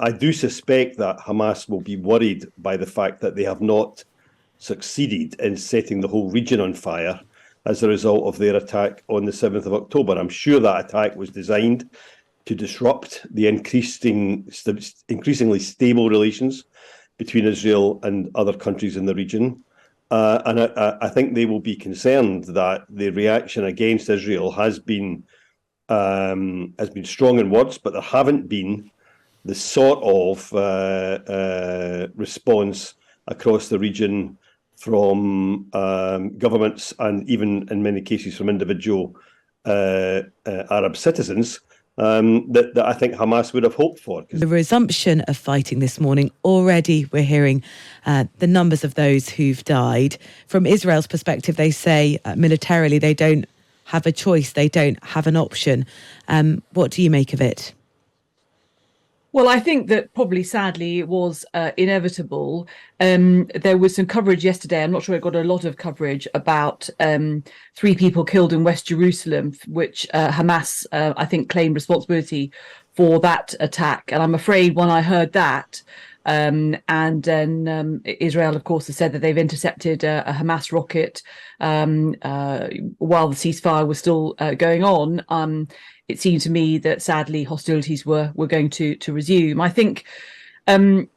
I do suspect that Hamas will be worried by the fact that they have not succeeded in setting the whole region on fire as a result of their attack on the 7th of October. I'm sure that attack was designed to disrupt the increasingly stable relations between Israel and other countries in the region. And I think they will be concerned that the reaction against Israel has been strong in words, but there haven't been the sort of response across the region from governments and even in many cases from individual Arab citizens that I think Hamas would have hoped for. The resumption of fighting this morning, already we're hearing the numbers of those who've died. From Israel's perspective, they say militarily they don't have a choice, they don't have an option. What do you make of it? Well, I think that probably, sadly, it was inevitable. There was some coverage yesterday, I'm not sure it got a lot of coverage, about 3 people killed in West Jerusalem, which Hamas, I think, claimed responsibility for that attack. And I'm afraid when I heard that, and then Israel, of course, has said that they've intercepted a Hamas rocket while the ceasefire was still going on. It seemed to me that, sadly, hostilities were going to resume. I think the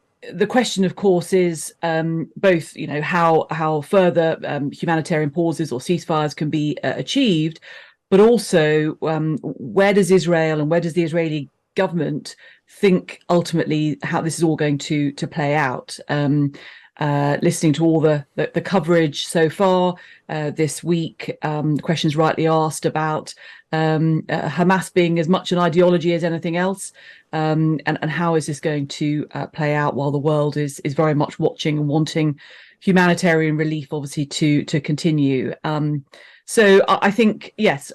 question, of course, is both, how further humanitarian pauses or ceasefires can be achieved, but also where does Israel and where does the Israeli government think ultimately how this is all going to play out. Listening to all the coverage so far this week, questions rightly asked about Hamas being as much an ideology as anything else, and how is this going to play out while the world is very much watching and wanting humanitarian relief, obviously, to continue. So I think, yes,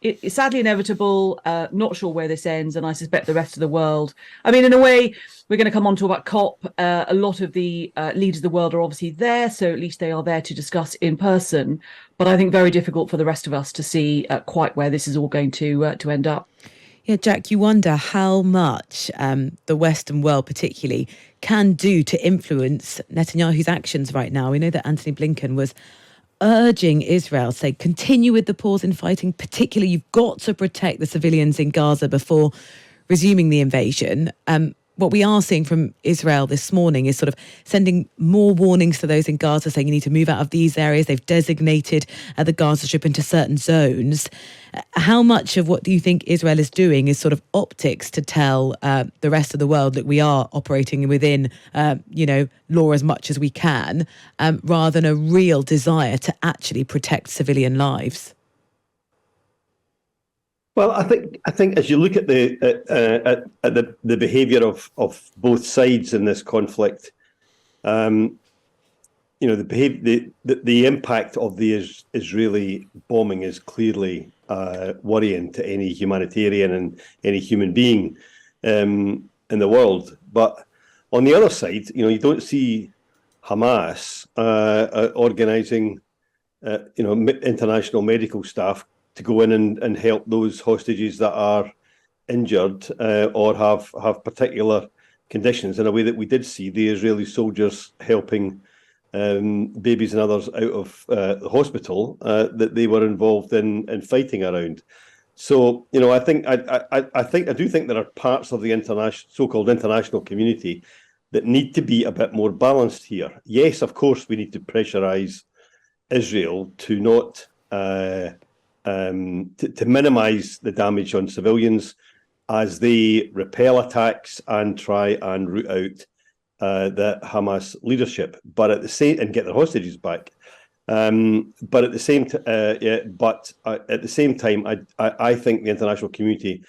it's sadly inevitable. Not sure where this ends, and I suspect the rest of the world. I mean, in a way, we're going to come on to about COP. A lot of the leaders of the world are obviously there, so at least they are there to discuss in person. But I think very difficult for the rest of us to see quite where this is all going to end up. Yeah, Jack, you wonder how much the Western world particularly can do to influence Netanyahu's actions right now. We know that Antony Blinken was urging Israel, say, continue with the pause in fighting, particularly you've got to protect the civilians in Gaza before resuming the invasion. What we are seeing from Israel this morning is sort of sending more warnings to those in Gaza, saying you need to move out of these areas. They've designated the Gaza Strip into certain zones. How much of what do you think Israel is doing is sort of optics to tell the rest of the world that we are operating within, law as much as we can, rather than a real desire to actually protect civilian lives? Well, I think as you look at the behaviour of both sides in this conflict, the impact of the Israeli bombing is clearly worrying to any humanitarian and any human being in the world. But on the other side, you don't see Hamas organising, international medical staff to go in and help those hostages that are injured or have particular conditions, in a way that we did see the Israeli soldiers helping babies and others out of the hospital that they were involved in fighting around. So, I do think there are parts of the so-called international community that need to be a bit more balanced here. Yes, of course, we need to pressurise Israel to not to minimise the damage on civilians as they repel attacks and try and root out the Hamas leadership, but at the same and get their hostages back. But at the same time, I think the international community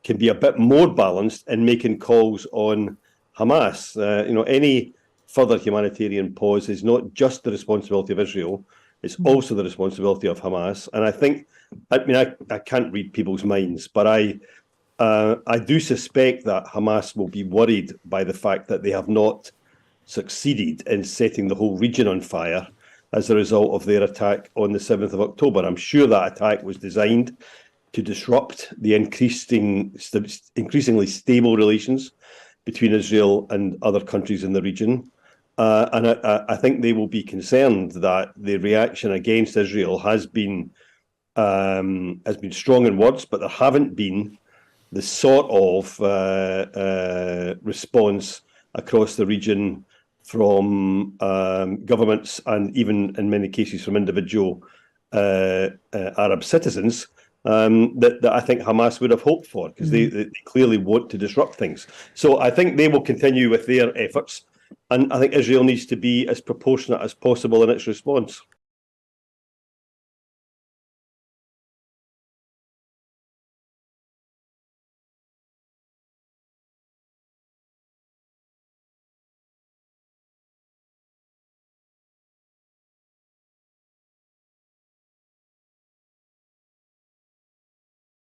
can be a bit more balanced in making calls on Hamas. Any further humanitarian pause is not just the responsibility of Israel. It's also the responsibility of Hamas. And I can't read people's minds, but I do suspect that Hamas will be worried by the fact that they have not succeeded in setting the whole region on fire as a result of their attack on the 7th of October. I'm sure that attack was designed to disrupt the increasingly stable relations between Israel and other countries in the region. And I think they will be concerned that the reaction against Israel has been strong in words, but there haven't been the sort of response across the region from governments and even in many cases from individual Arab citizens that I think Hamas would have hoped for, because they clearly want to disrupt things. So I think they will continue with their efforts, and I think Israel needs to be as proportionate as possible in its response.